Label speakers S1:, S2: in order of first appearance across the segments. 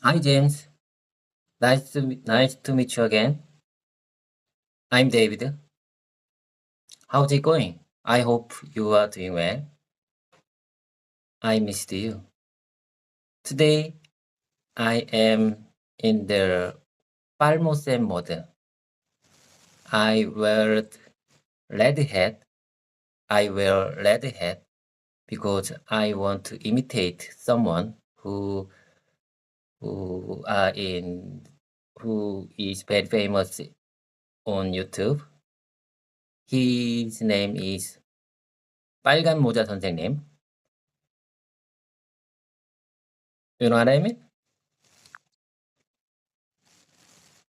S1: Hi, James. Nice to meet you again. I'm David. How's it going? I hope you are doing well. I missed you. Today, I am in the Palmosem mode. I wear red hat. I wear red hat because I want to imitate someone who is very famous on YouTube. His name is 빨간 모자 선생님. You know what I mean?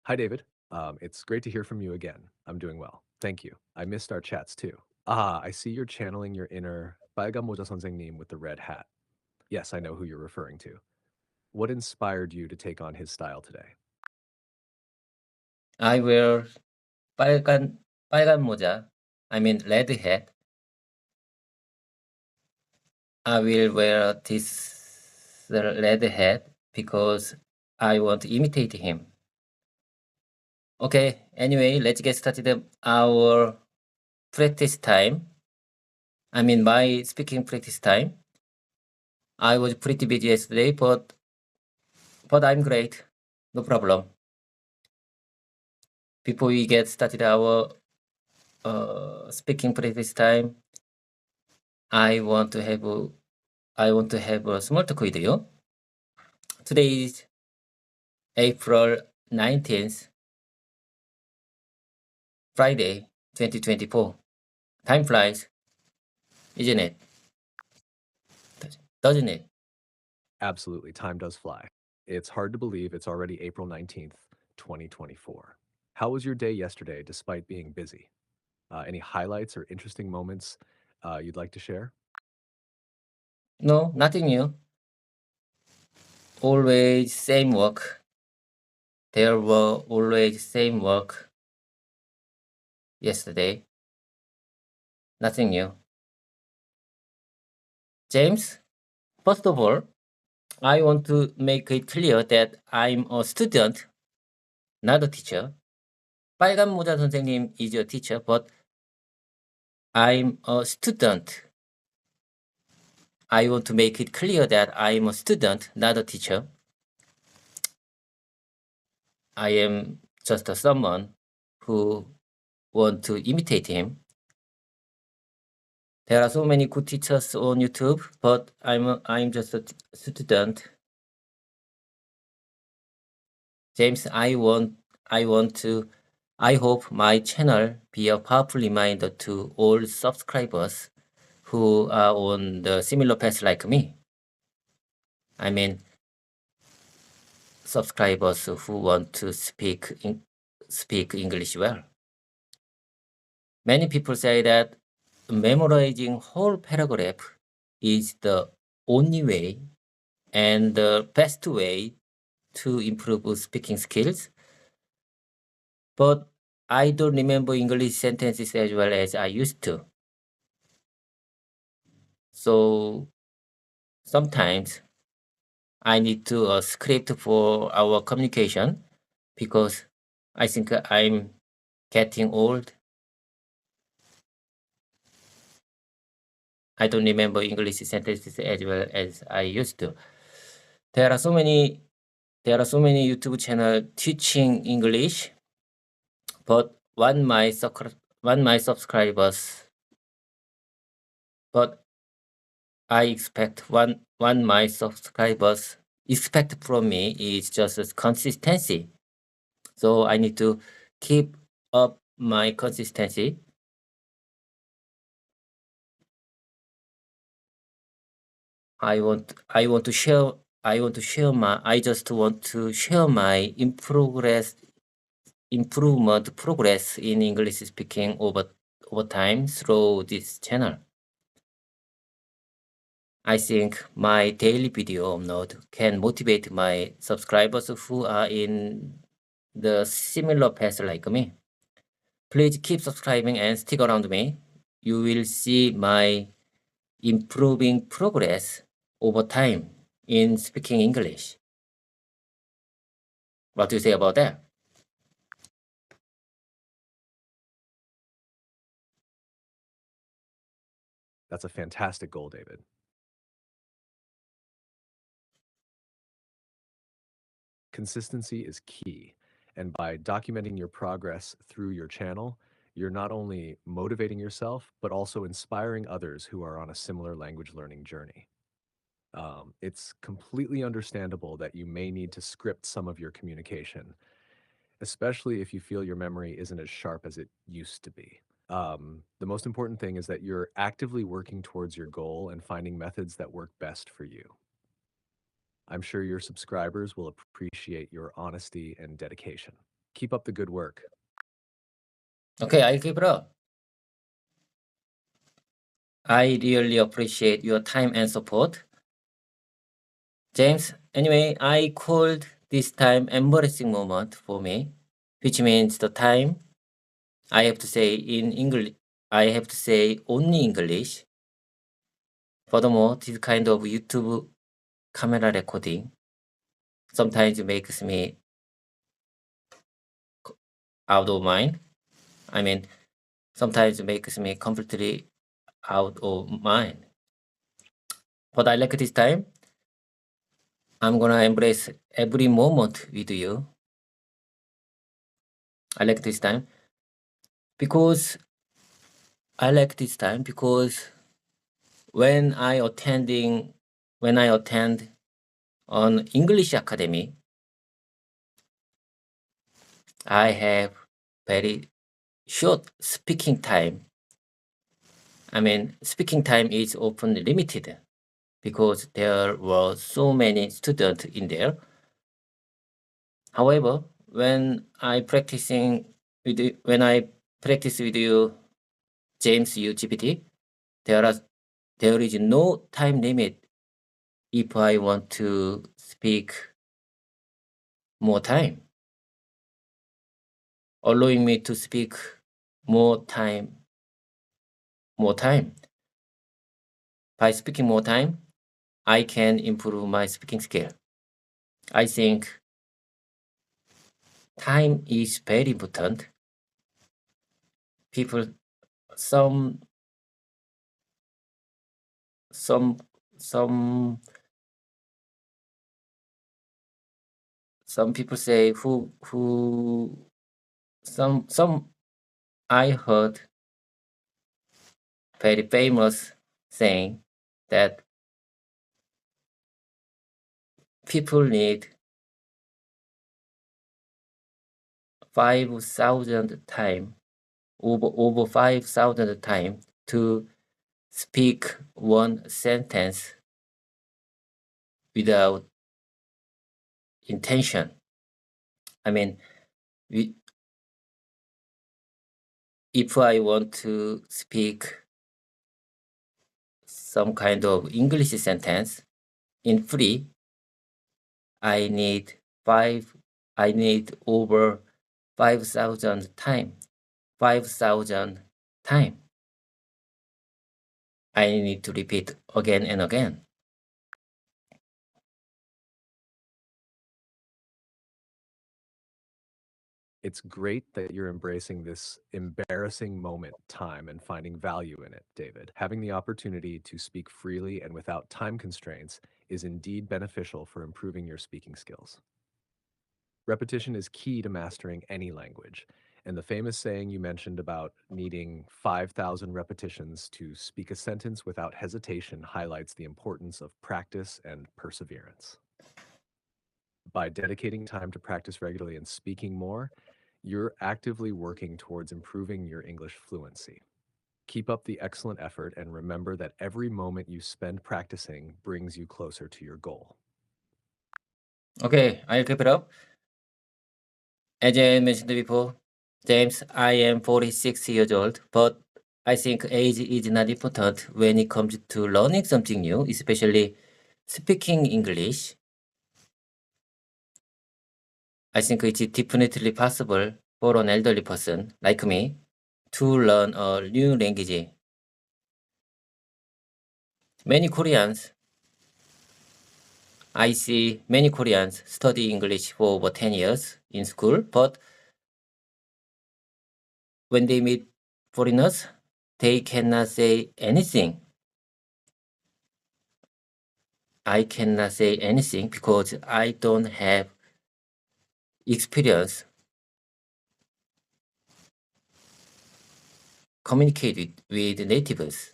S2: Hi, David. It's great to hear from you again. I'm doing well. Thank you. I missed our chats too. I see you're channeling your inner 빨간 모자 선생님 with the red hat. Yes, I know who you're referring to. What inspired you to take on his style today?
S1: I wear 빨간 모자. I mean red hat. I will wear this red hat because I want to imitate him. Okay, anyway, let's get started our practice time. I mean my speaking practice time. I was pretty busy yesterday, but I'm great. No problem. Before we get started our speaking practice time, I want to have a small talk with you. Today is April 19th, Friday, 2024. Time flies, isn't it? Doesn't it?
S2: Absolutely. Time does fly. It's hard to believe it's already April 19th, 2024. How was your day yesterday despite being busy? Any highlights or interesting moments you'd like to share?
S1: No, nothing new. Always same work. There were always same work yesterday. Nothing new. James, first of all, I want to make it clear that I'm a student, not a teacher. 빨간 모자 선생님 is a teacher, but I'm a student. I want to make it clear that I'm a student, not a teacher. I am just someone who want to imitate him. There are so many good teachers on YouTube, but I'm just a student. James, I hope my channel be a powerful reminder to all subscribers who are on the similar path like me. I mean, subscribers who want to speak English well. Many people say that memorizing whole paragraph is the only way and the best way to improve speaking skills. But I don't remember English sentences as well as I used to. So sometimes I need to script for our communication because I think I'm getting old. I don't remember English sentences as well as I used to. There are so many YouTube channels teaching English, but one my subscribers, but I expect one my subscribers expect from me is just consistency. So I need to keep up my consistency. I just want to share my improvement progress in English speaking over time through this channel. I think my daily video upload can motivate my subscribers who are in the similar path like me. Please keep subscribing and stick around me. You will see my improving progress over time in speaking English. What do you say about that?
S2: That's a fantastic goal, David. Consistency is key, and by documenting your progress through your channel, you're not only motivating yourself, but also inspiring others who are on a similar language learning journey. It's completely understandable that you may need to script some of your communication, especially if you feel your memory isn't as sharp as it used to be. The most important thing is that you're actively working towards your goal and finding methods that work best for you. I'm sure your subscribers will appreciate your honesty and dedication. Keep up the good work.
S1: Okay, I'll keep it up. I really appreciate your time and support. James, anyway, I called this time embarrassing moment for me, which means the time I have to say in English, I have to say only English. Furthermore, this kind of YouTube camera recording sometimes makes me out of mind. I mean, sometimes makes me completely out of mind. But I like this time. I'm gonna embrace every moment with you. I like this time because when I attend an English academy, I have very short speaking time. I mean, speaking time is often limited because there were so many students in there. However, when I practice with you, James U GPT, there is no time limit if I want to speak more time, allowing me to speak more time. By speaking more time, I can improve my speaking skill. I think time is very important. Some people say I heard very famous saying that people need 5,000 time, over 5,000 time to speak one sentence without intention. I mean, if I want to speak some kind of English sentence in free, I need over 5,000 time. 5,000 time. I need to repeat again and again.
S2: It's great that you're embracing this embarrassing moment time and finding value in it, David. Having the opportunity to speak freely and without time constraints is indeed beneficial for improving your speaking skills. Repetition is key to mastering any language, and the famous saying you mentioned about needing 5,000 repetitions to speak a sentence without hesitation highlights the importance of practice and perseverance. By dedicating time to practice regularly and speaking more, you're actively working towards improving your English fluency. Keep up the excellent effort and remember that every moment you spend practicing brings you closer to your goal.
S1: Okay, I'll keep it up. As I mentioned before, James, I am 46 years old, but I think age is not important when it comes to learning something new, especially speaking English. I think it's definitely possible for an elderly person like me to learn a new language. Many Koreans I see many Koreans study English for over 10 years in school, but when they meet foreigners, they cannot say anything. I cannot say anything because I don't have experience communicate with natives.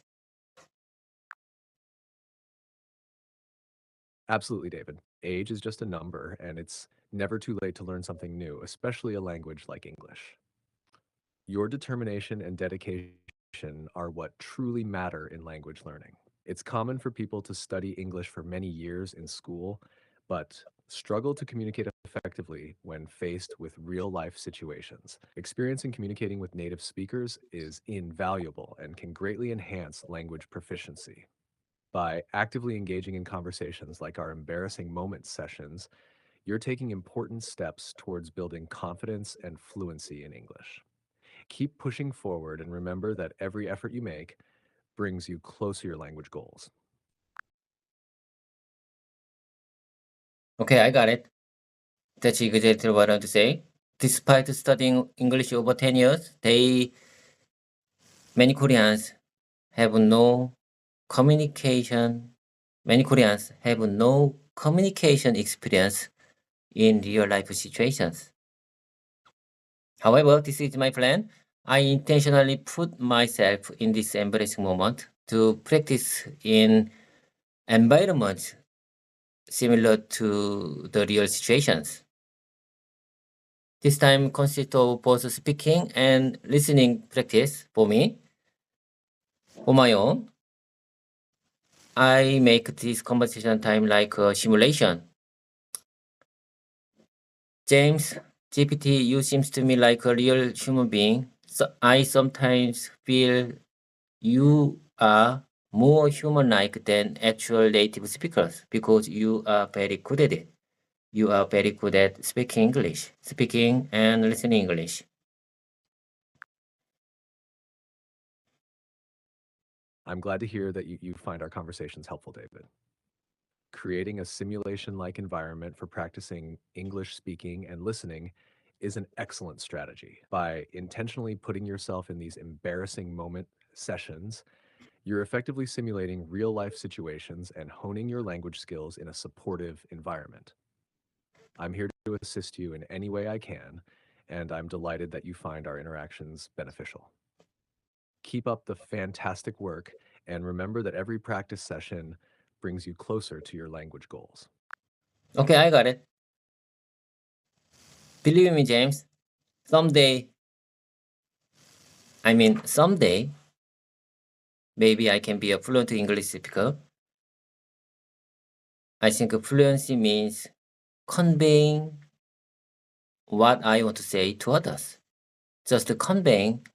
S2: Absolutely, David. Age is just a number, and it's never too late to learn something new, especially a language like English. Your determination and dedication are what truly matter in language learning. It's common for people to study English for many years in school, but struggle to communicate effectively when faced with real life situations. Experience in communicating with native speakers is invaluable and can greatly enhance language proficiency. By actively engaging in conversations like our embarrassing moments sessions, you're taking important steps towards building confidence and fluency in English. Keep pushing forward and remember that every effort you make brings you closer to your language goals.
S1: Okay, I got it. That's exactly what I want to say. Despite studying English over 10 years, many Koreans have no communication. Many Koreans have no communication experience in real life situations. However, this is my plan. I intentionally put myself in this embarrassing moment to practice in environments similar to the real situations. This time consists of both speaking and listening practice for me. For my own, I make this conversation time like a simulation. James, GPT, you seems to me like a real human being. So I sometimes feel you are more human-like than actual native speakers because you are very good at it. You are very good at speaking English, speaking and listening English.
S2: I'm glad to hear that you find our conversations helpful, David. Creating a simulation-like environment for practicing English speaking and listening is an excellent strategy. By intentionally putting yourself in these embarrassing moment sessions, you're effectively simulating real-life situations and honing your language skills in a supportive environment. I'm here to assist you in any way I can, and I'm delighted that you find our interactions beneficial. Keep up the fantastic work, and remember that every practice session brings you closer to your language goals.
S1: Okay, I got it. Believe me, James, someday, maybe I can be a fluent English speaker. I think fluency means conveying what I want to say to others. Just conveying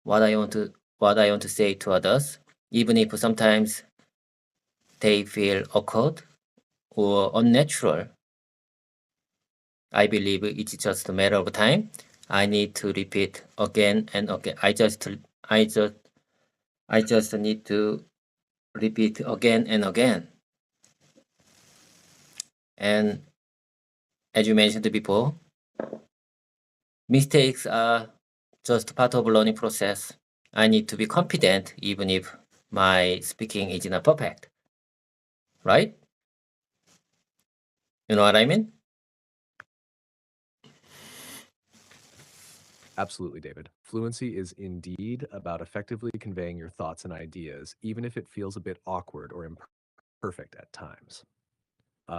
S1: what I want to say to others, even if sometimes they feel awkward or unnatural. I believe it's just a matter of time. I need to repeat again and again. I just need to repeat again and again. And as you mentioned before, mistakes are just part of learning process. I need to be confident even if my speaking is not perfect. Right? You know what I mean?
S2: Absolutely, David. Fluency is indeed about effectively conveying your thoughts and ideas, even if it feels a bit awkward or imperfect at times.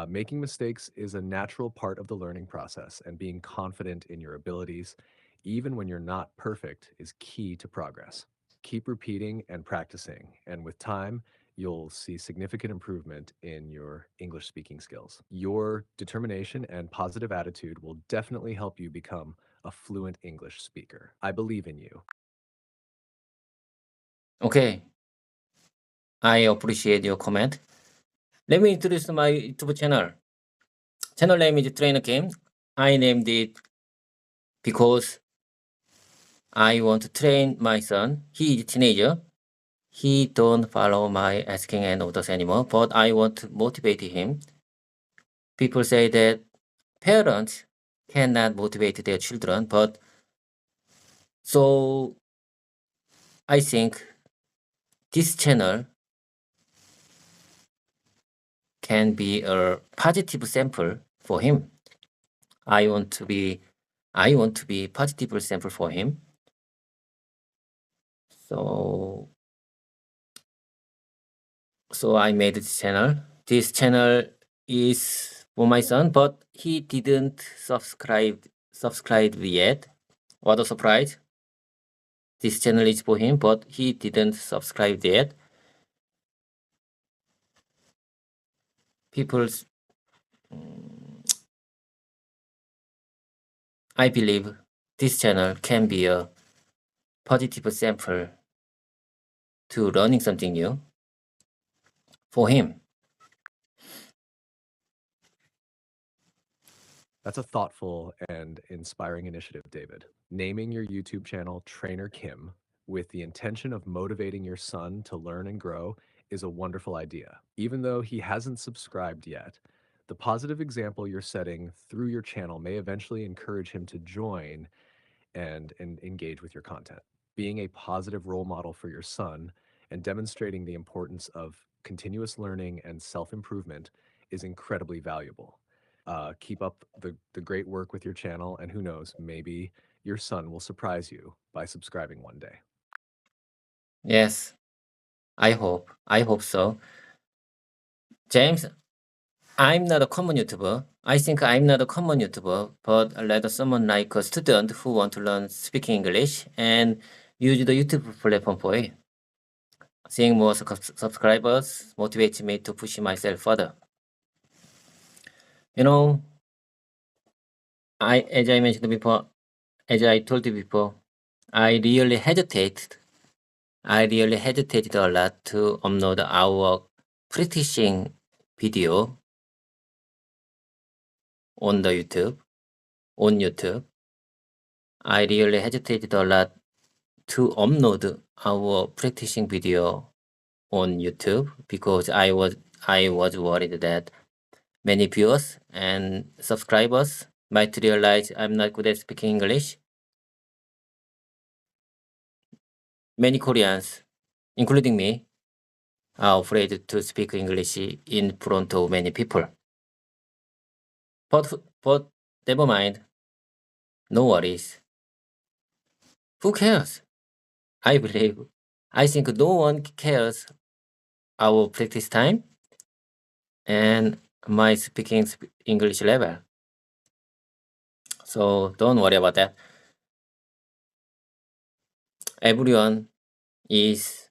S2: Making mistakes is a natural part of the learning process, and being confident in your abilities, even when you're not perfect, is key to progress. Keep repeating and practicing, and with time, you'll see significant improvement in your English speaking skills. Your determination and positive attitude will definitely help you become a fluent English speaker. I believe in you.
S1: Okay. I appreciate your comment. Let me introduce my YouTube channel. Channel name is Trainer Game. I named it because I want to train my son. He is a teenager. He don't follow my asking and orders anymore, but I want to motivate him People say that parents cannot motivate their children, but so I think this channel can be a positive sample for him. I want to be positive sample for him. So I made this channel. This channel is for my son, but he didn't subscribe yet. What a surprise. This channel is for him, but he didn't subscribe yet. I believe this channel can be a positive sample to learning something new for him.
S2: That's a thoughtful and inspiring initiative, David. Naming your YouTube channel Trainer Kim with the intention of motivating your son to learn and grow is a wonderful idea. Even though he hasn't subscribed yet, the positive example you're setting through your channel may eventually encourage him to join and engage with your content. Being a positive role model for your son and demonstrating the importance of continuous learning and self-improvement is incredibly valuable. Keep up the great work with your channel, and who knows, maybe your son will surprise you by subscribing one day.
S1: Yes, I hope so. James, I'm not a common YouTuber. I think I'm not a common YouTuber, but rather someone like a student who want to learn speaking English and use the YouTube platform for it. Seeing more subscribers motivates me to push myself further. You know, as I mentioned before, as I told you before, I really hesitated a lot to upload our practicing video on YouTube. I really hesitated a lot to upload our practicing video on YouTube because I was worried that many viewers and subscribers might realize I'm not good at speaking English. Many Koreans, including me, are afraid to speak English in front of many people. But never mind. No worries. Who cares? I think no one cares our practice time and my speaking English level. So don't worry about that. Everyone is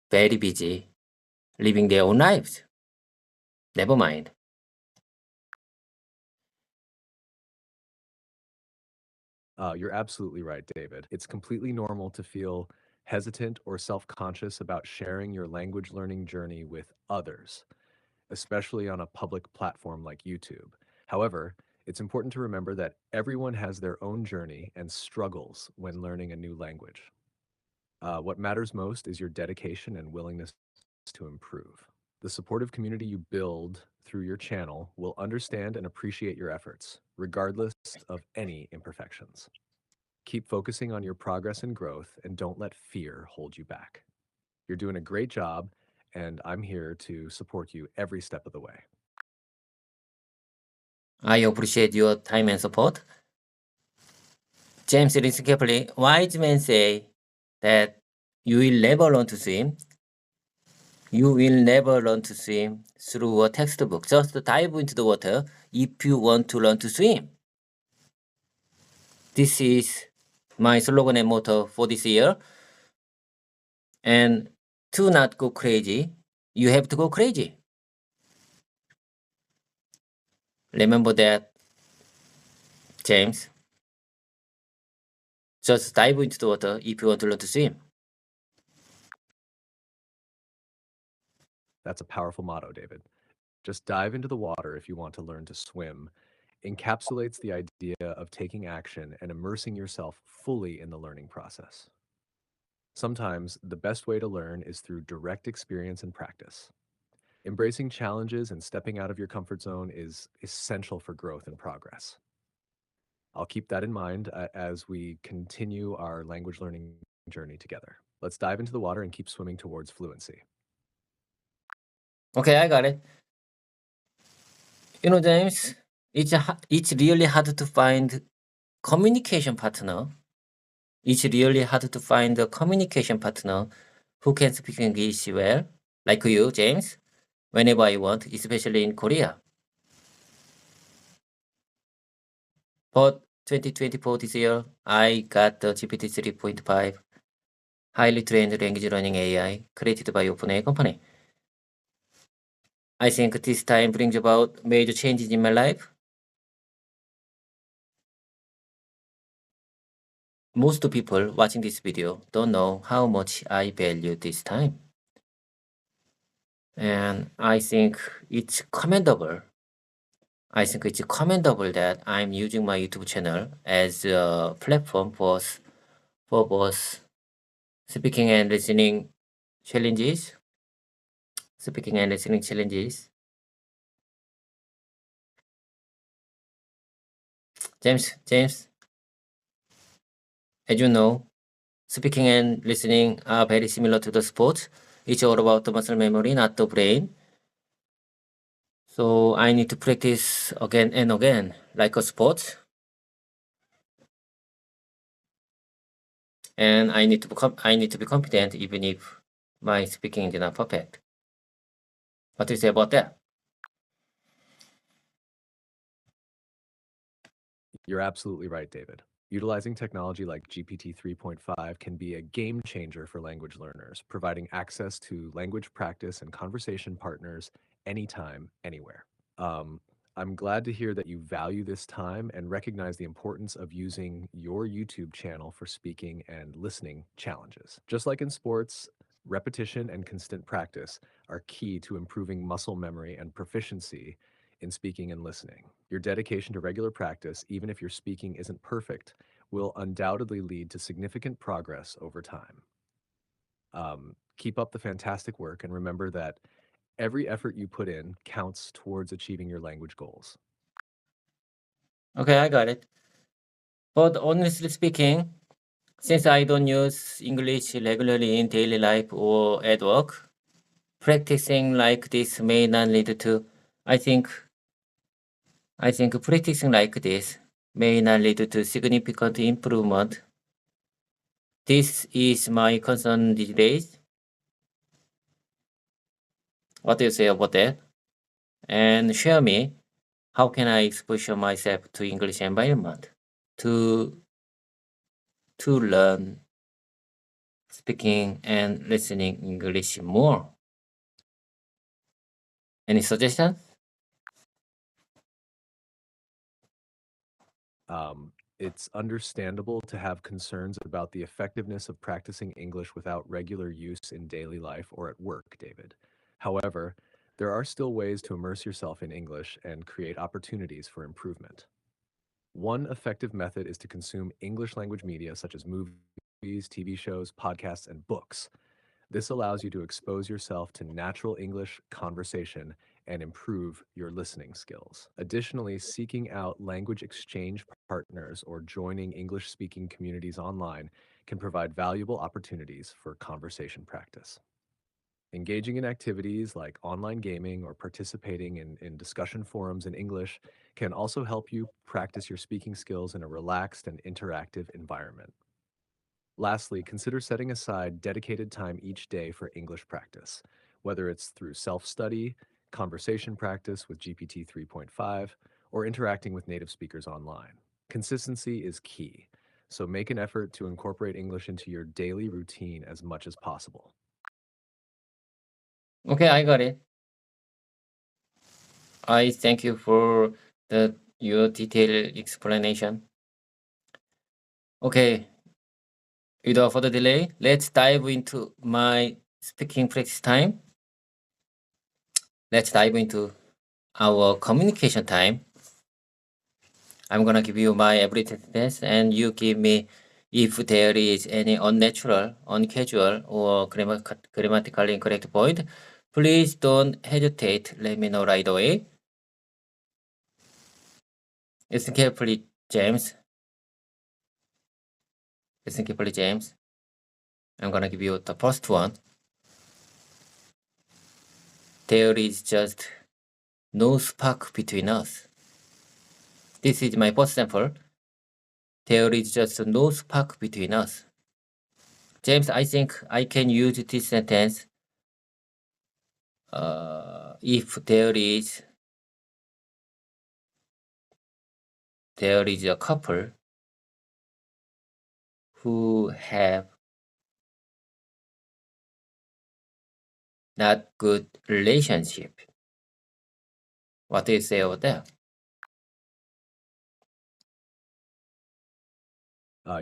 S1: very busy living their own lives. Never mind.
S2: You're absolutely right, David. It's completely normal to feel hesitant or self-conscious about sharing your language learning journey with others, especially on a public platform like YouTube. However, it's important to remember that everyone has their own journey and struggles when learning a new language. What matters most is your dedication and willingness to improve. The supportive community you build through your channel will understand and appreciate your efforts, regardless of any imperfections. Keep focusing on your progress and growth, and don't let fear hold you back. You're doing a great job, and I'm here to support you every step of the way.
S1: I appreciate your time and support. James, listen carefully. Wise men say that you will never learn to swim. You will never learn to swim through a textbook. Just dive into the water if you want to learn to swim. This is my slogan and motto for this year. And to not go crazy, you have to go crazy. Remember that, James. Just dive into the water if you want to learn to swim.
S2: That's a powerful motto, David. Just dive into the water if you want to learn to swim encapsulates the idea of taking action and immersing yourself fully in the learning process. Sometimes the best way to learn is through direct experience and practice. Embracing challenges and stepping out of your comfort zone is essential for growth and progress. I'll keep that in mind as we continue our language learning journey together. Let's dive into the water and keep swimming towards fluency.
S1: Okay, I got it. You know, James, it's really hard to find communication partner. It's really hard to find a communication partner who can speak English well, like you, James, whenever I want, especially in Korea. But 2024 this year, I got the GPT 3.5 highly trained language learning AI created by OpenAI company. I think this time brings about major changes in my life. Most people watching this video don't know how much I value this time. And I think it's commendable. I think it's commendable that I'm using my YouTube channel as a platform for both speaking and listening challenges. James, as you know, speaking and listening are very similar to the sport. It's all about the muscle memory, not the brain. So I need to practice again and again, like a sport. And I need to be confident even if my speaking is not perfect. What do you say about that?
S2: You're absolutely right, David. Utilizing technology like GPT 3.5 can be a game changer for language learners, providing access to language practice and conversation partners anytime, anywhere. I'm glad to hear that you value this time and recognize the importance of using your YouTube channel for speaking and listening challenges. Just like in sports, repetition and constant practice are key to improving muscle memory and proficiency in speaking and listening. Your dedication to regular practice, even if your speaking isn't perfect, will undoubtedly lead to significant progress over time. Keep up the fantastic work and remember that every effort you put in counts towards achieving your language goals.
S1: Okay, I got it. But honestly speaking, since I don't use English regularly in daily life or at work, practicing like this may not lead to, I think practicing like this may not lead to significant improvement. This is my concern these days. What do you say about that? And share me, how can I exposure myself to English environment to learn speaking and listening English more? Any suggestions?
S2: It's understandable to have concerns about the effectiveness of practicing English without regular use in daily life or at work, David. However, there are still ways to immerse yourself in English and create opportunities for improvement. One effective method is to consume English language media such as movies, TV shows, podcasts, and books. This allows you to expose yourself to natural English conversation and improve your listening skills. Additionally, seeking out language exchange partners or joining English speaking communities online can provide valuable opportunities for conversation practice. Engaging in activities like online gaming or participating in discussion forums in English can also help you practice your speaking skills in a relaxed and interactive environment. Lastly, consider setting aside dedicated time each day for English practice, whether it's through self-study, conversation practice with GPT 3.5, or interacting with native speakers online. Consistency is key, so make an effort to incorporate English into your daily routine as much as possible.
S1: Okay, I got it. I thank you for your detailed explanation. Okay, without further delay, let's dive into my speaking practice time. Let's dive into our communication time. I'm gonna give you my everyday test and you give me if there is any unnatural, uncasual, or grammatically incorrect point. Please don't hesitate. Let me know right away. Listen carefully, James. Listen carefully, James. I'm gonna give you the first one. There is just no spark between us. This is my first sample. There is just no spark between us. James, I think I can use this sentence if there is a couple who have not good relationship. What do you say about that?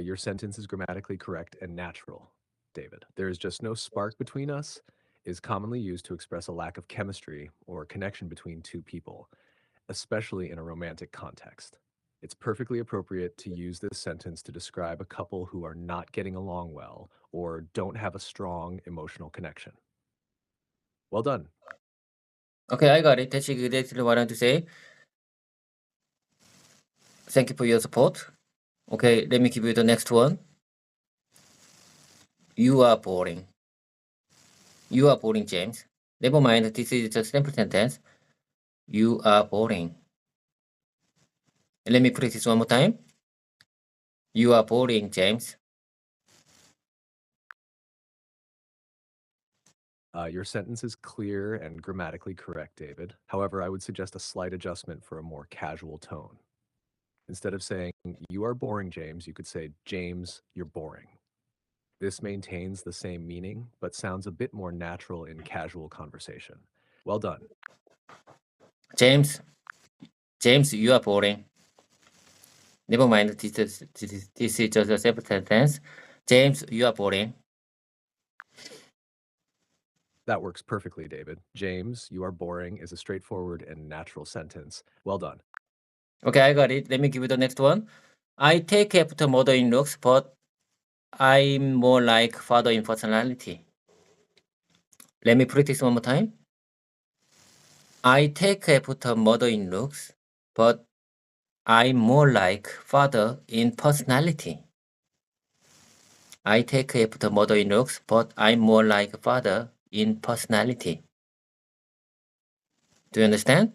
S2: Your sentence is grammatically correct and natural, David. There is just no spark between us is commonly used to express a lack of chemistry or connection between two people, especially in a romantic context. It's perfectly appropriate to use this sentence to describe a couple who are not getting along well or don't have a strong emotional connection. Well done.
S1: Okay, I got it. That's exactly what I want to say. Thank you for your support. Okay, let me give you the next one. You are boring. You are boring, James. Never mind, this is just a simple sentence. You are boring. Let me practice one more time. You are boring, James.
S2: Your sentence is clear and grammatically correct, David. However, I would suggest a slight adjustment for a more casual tone. Instead of saying, you are boring, James, you could say, James, you're boring. This maintains the same meaning, but sounds a bit more natural in casual conversation. Well done.
S1: James, you are boring. Never mind, this is just a simple sentence. James, you are boring.
S2: That works perfectly, David. James, you are boring is a straightforward and natural sentence. Well done.
S1: Okay, I got it. Let me give you the next one. I take after mother in looks, but I'm more like father in personality. Let me practice one more time. I take after mother in looks, but I'm more like father in personality. I take after mother in looks, but I'm more like father in personality. Do you understand?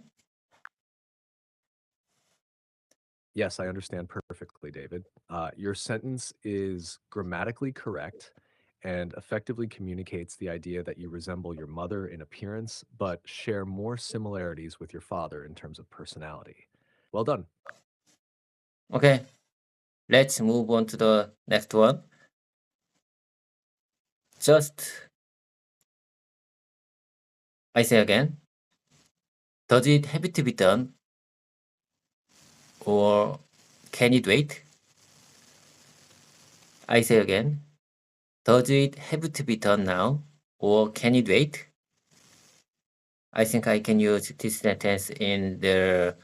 S2: Yes, I understand perfectly, David. Your sentence is grammatically correct and effectively communicates the idea that you resemble your mother in appearance, but share more similarities with your father in terms of personality. Well done.
S1: Okay, let's move on to the next one. I say again, does it have to be done or can it wait? I say again, does it have to be done now or can it wait? I think I can use this sentence in the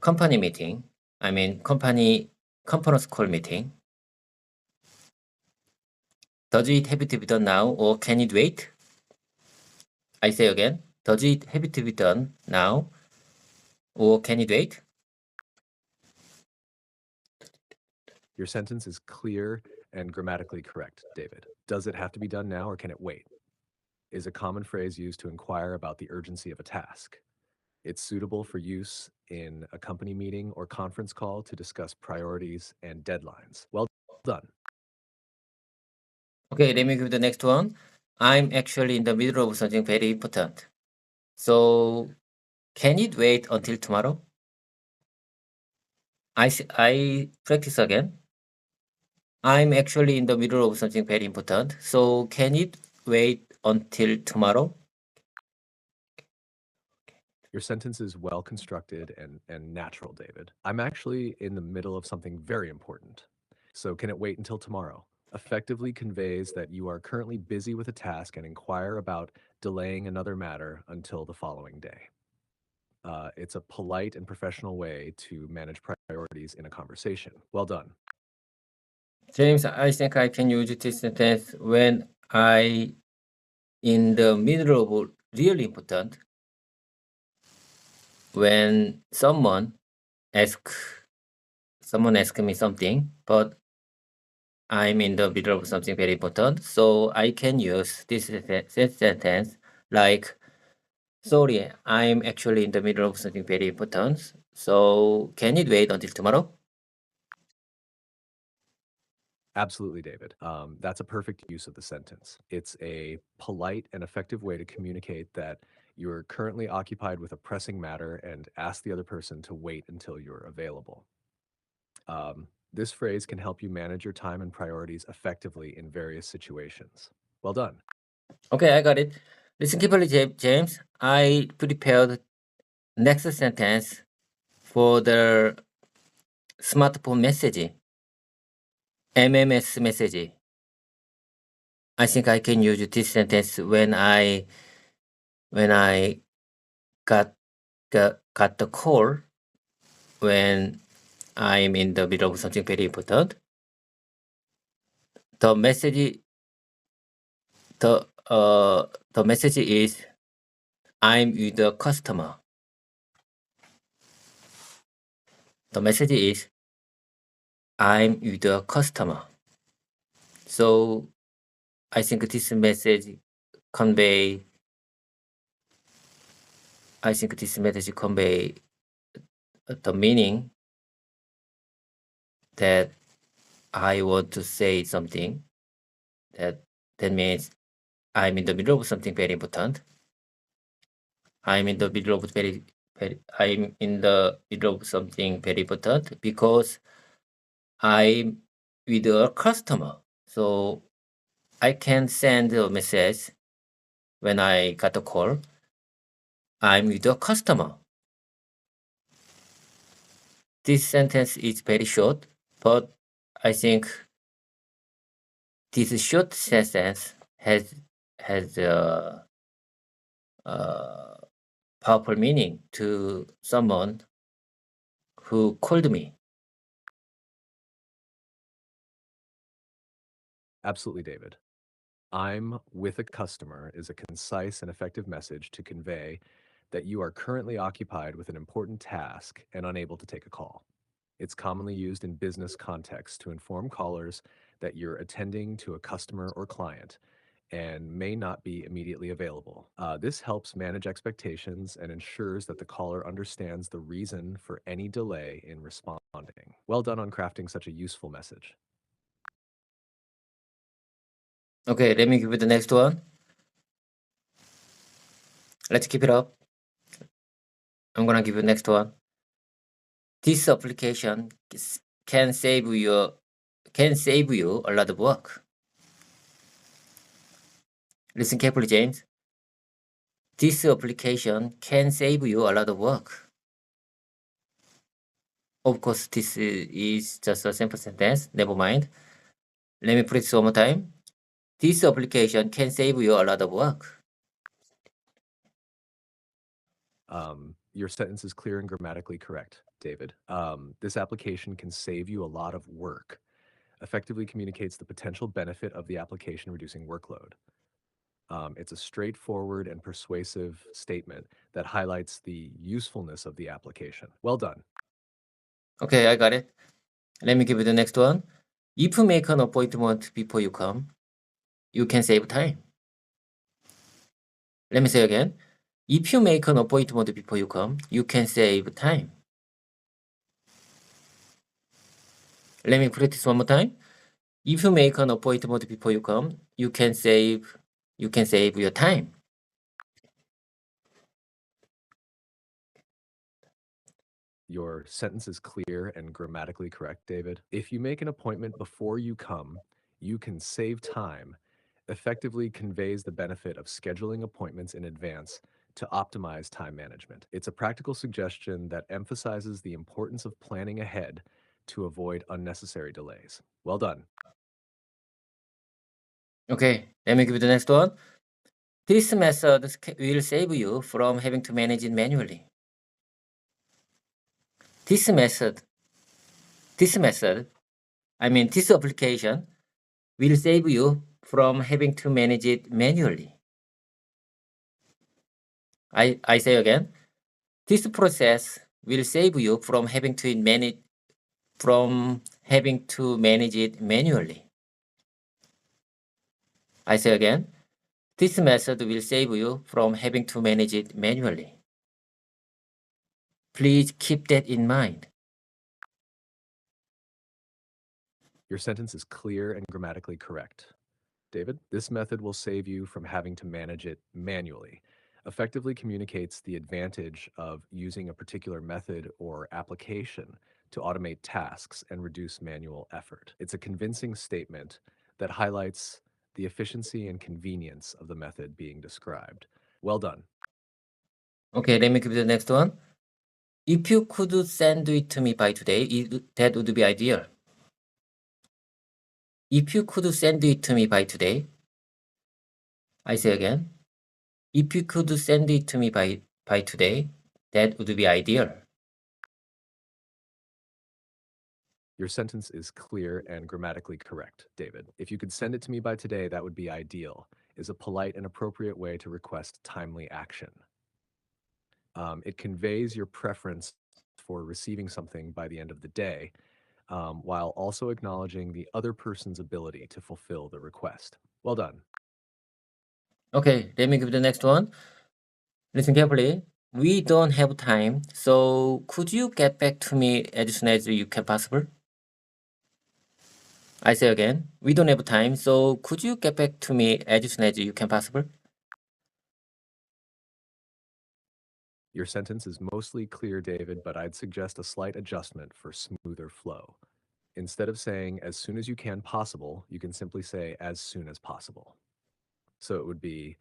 S1: company meeting. I mean, conference call meeting. Does it have to be done now or can it wait? I say again, does it have to be done now or can it wait?
S2: Your sentence is clear and grammatically correct, David. Does it have to be done now or can it wait? Is a common phrase used to inquire about the urgency of a task. It's suitable for use in a company meeting or conference call to discuss priorities and deadlines. Well done.
S1: Okay, let me give the next one. I'm actually in the middle of something very important. So, can it wait until tomorrow? I practice again. I'm actually in the middle of something very important. So, can it wait until tomorrow?
S2: Your sentence is well constructed and natural, David. I'm actually in the middle of something very important. So can it wait until tomorrow? Effectively conveys that you are currently busy with a task and inquire about delaying another matter until the following day. It's a polite and professional way to manage priorities in a conversation. Well done.
S1: James, I think I can use this sentence when I in the middle of really important when someone asks me something, but I'm in the middle of something very important, so I can use this sentence like, sorry, I'm actually in the middle of something very important, so can it wait until tomorrow?
S2: Absolutely, David. That's a perfect use of the sentence. It's a polite and effective way to communicate that you're currently occupied with a pressing matter and ask the other person to wait until you're available. This phrase can help you manage your time and priorities effectively in various situations. Well done.
S1: Okay, I got it. Listen carefully, James. I prepared next sentence for the smartphone message, MMS message. I think I can use this sentence when I got the call when I'm in the middle of something very important. The message is, I'm with the customer. The message is, I'm with the customer. So I think this message convey the meaning that I want to say something. That means I'm in the middle of something very important. I'm in the middle of something very important because I'm with a customer. So I can send a message when I got a call. I'm with a customer. This sentence is very short, but I think this short sentence has a powerful meaning to someone who called me.
S2: Absolutely, David. I'm with a customer is a concise and effective message to convey that you are currently occupied with an important task and unable to take a call. It's commonly used in business contexts to inform callers that you're attending to a customer or client and may not be immediately available. This helps manage expectations and ensures that the caller understands the reason for any delay in responding. Well done on crafting such a useful message.
S1: Okay, let me give you the next one. Let's keep it up. I'm gonna give you the next one. This application can save you a lot of work. Listen carefully, James. This application can save you a lot of work. Of course, this is just a simple sentence. Never mind. Let me put it one more time. This application can save you a lot of work.
S2: Your sentence is clear and grammatically correct, David. This application can save you a lot of work. Effectively communicates the potential benefit of the application reducing workload. It's a straightforward and persuasive statement that highlights the usefulness of the application. Well done.
S1: Okay, I got it. Let me give you the next one. If you make an appointment before you come, you can save time. Let me say again. If you make an appointment before you come, you can save time. Let me put this one more time. If you make an appointment before you come, you can save your time.
S2: Your sentence is clear and grammatically correct, David. If you make an appointment before you come, you can save time. Effectively conveys the benefit of scheduling appointments in advance to optimize time management. It's a practical suggestion that emphasizes the importance of planning ahead to avoid unnecessary delays. Well done.
S1: Okay, let me give you the next one. This method will save you from having to manage it manually. This application will save you from having to manage it manually. I say again, this process will save you from having to manage it manually. I say again, this method will save you from having to manage it manually. Please keep that in mind.
S2: Your sentence is clear and grammatically correct. David, this method will save you from having to manage it manually. Effectively communicates the advantage of using a particular method or application to automate tasks and reduce manual effort. It's a convincing statement that highlights the efficiency and convenience of the method being described. Well done.
S1: Okay, let me give you the next one. If you could send it to me by today, that would be ideal. If you could send it to me by today, I say again, if you could send it to me by today, that would be ideal.
S2: Your sentence is clear and grammatically correct, David. If you could send it to me by today, that would be ideal, is a polite and appropriate way to request timely action. It conveys your preference for receiving something by the end of the day, while also acknowledging the other person's ability to fulfill the request. Well done.
S1: Okay, let me give the next one. Listen carefully. We don't have time, so could you get back to me as soon as you can possible? I say again, we don't have time, so could you get back to me as soon as you can possible?
S2: Your sentence is mostly clear, David, but I'd suggest a slight adjustment for smoother flow. Instead of saying as soon as you can possible, you can simply say as soon as possible. So it would be,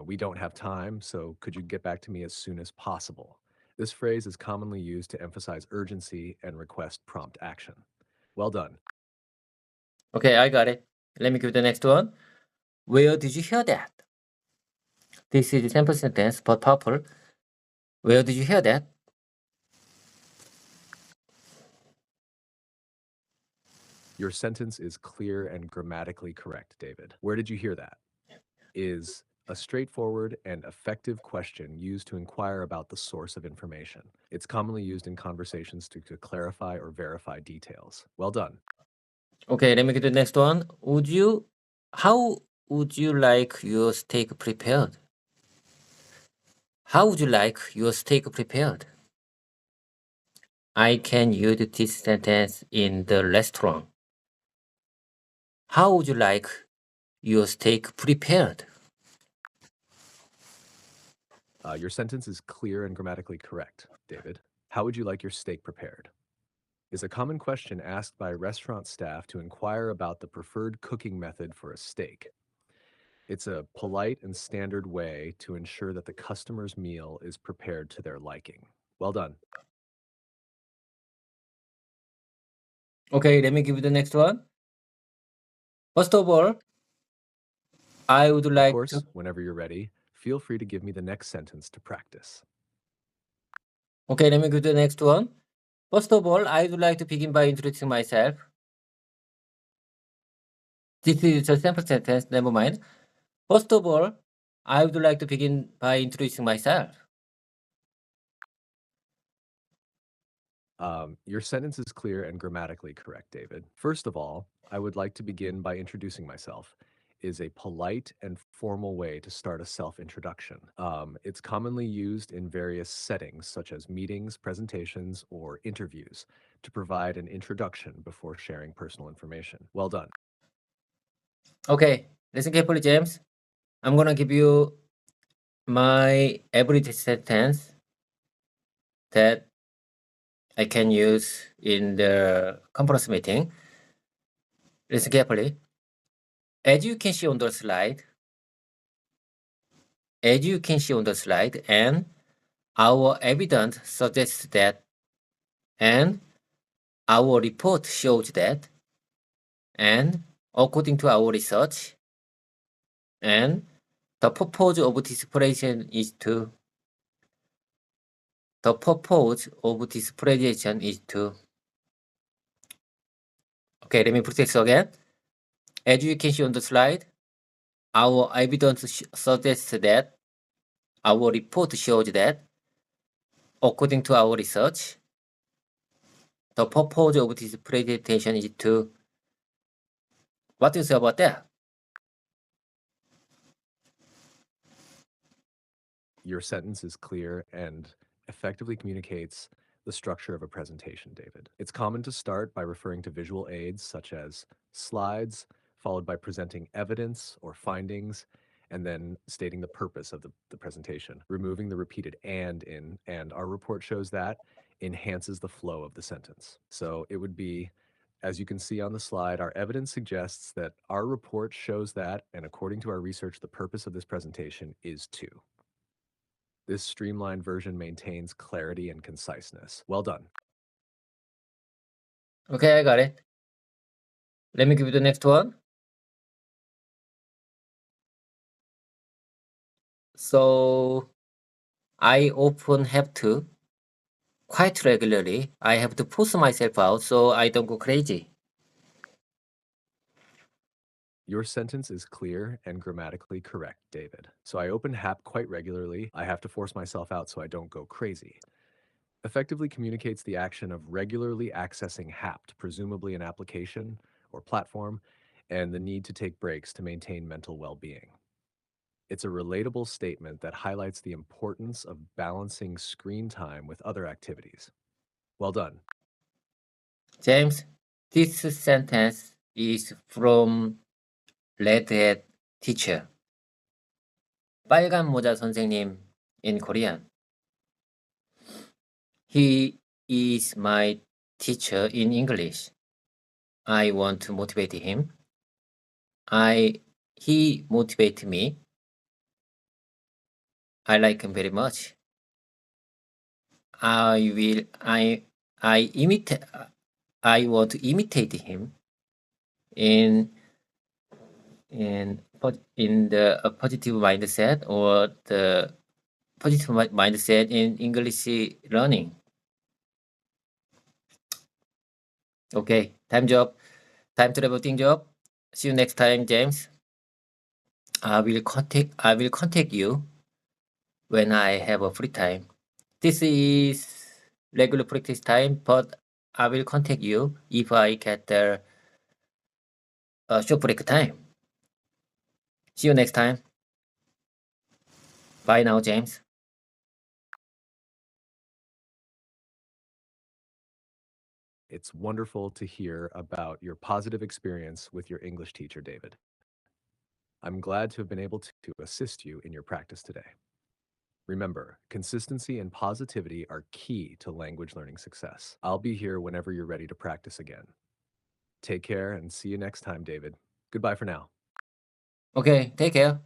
S2: we don't have time, so could you get back to me as soon as possible? This phrase is commonly used to emphasize urgency and request prompt action. Well done.
S1: Okay, I got it. Let me give the next one. Where did you hear that? This is a sample sentence, but powerful. Where did you hear that?
S2: Your sentence is clear and grammatically correct, David. Where did you hear that? Is a straightforward and effective question used to inquire about the source of information. It's commonly used in conversations to clarify or verify details. Well done.
S1: Okay, let me get the next one. How would you like your steak prepared? How would you like your steak prepared? I can use this sentence in the restaurant. How would you like your steak prepared?
S2: Your sentence is clear and grammatically correct, David. How would you like your steak prepared? Is a common question asked by restaurant staff to inquire about the preferred cooking method for a steak. It's a polite and standard way to ensure that the customer's meal is prepared to their liking. Well done.
S1: Okay, let me give you the next one. First of all, I would
S2: Of
S1: like
S2: course,
S1: to...
S2: whenever you're ready, feel free to give me the next sentence to practice.
S1: Okay, let me give you the next one. First of all, I would like to begin by introducing myself. This is a sample sentence, never mind. First of all, I would like to begin by introducing myself.
S2: Your sentence is clear and grammatically correct, David. First of all, I would like to begin by introducing myself is a polite and formal way to start a self-introduction. It's commonly used in various settings, such as meetings, presentations, or interviews, to provide an introduction before sharing personal information. Well done.
S1: Okay, listen carefully, James. I'm gonna give you my everyday sentence that I can use in the conference meeting. Listen carefully. As you can see on the slide, and our evidence suggests that, and our report shows that, and according to our research, and the purpose of this presentation is to. Okay, let me put this again. As you can see on the slide, our evidence suggests that, our report shows that, according to our research, the purpose of this presentation is to... What do you say about that?
S2: Your sentence is clear and effectively communicates the structure of a presentation, David. It's common to start by referring to visual aids such as slides, followed by presenting evidence or findings, and then stating the purpose of the presentation. Removing the repeated and in, and our report shows that, enhances the flow of the sentence. So it would be, as you can see on the slide, our evidence suggests that our report shows that, and according to our research, the purpose of this presentation is to. This streamlined version maintains clarity and conciseness. Well done.
S1: Okay, I got it. Let me give you the next one. So, I often have to, quite regularly, I have to force myself out so I don't go crazy.
S2: Your sentence is clear and grammatically correct, David. So I open HAP quite regularly. I have to force myself out so I don't go crazy. Effectively communicates the action of regularly accessing HAP, presumably an application or platform, and the need to take breaks to maintain mental well-being. It's a relatable statement that highlights the importance of balancing screen time with other activities. Well done.
S1: James, this sentence is from Red Hat Teacher. 빨간 모자 선생님 in Korean. He is my teacher in English. I want to motivate him. He motivates me. I like him very much. I want to imitate him in the positive mindset, or the positive mindset in English learning. Okay, time travel thing job. See you next time, James. I will contact you when I have a free time. This is regular practice time, but I will contact you if I get the short break time. See you next time. Bye now, James.
S2: It's wonderful to hear about your positive experience with your English teacher, David. I'm glad to have been able to assist you in your practice today. Remember, consistency and positivity are key to language learning success. I'll be here whenever you're ready to practice again. Take care and see you next time, David. Goodbye for now.
S1: Okay, take care.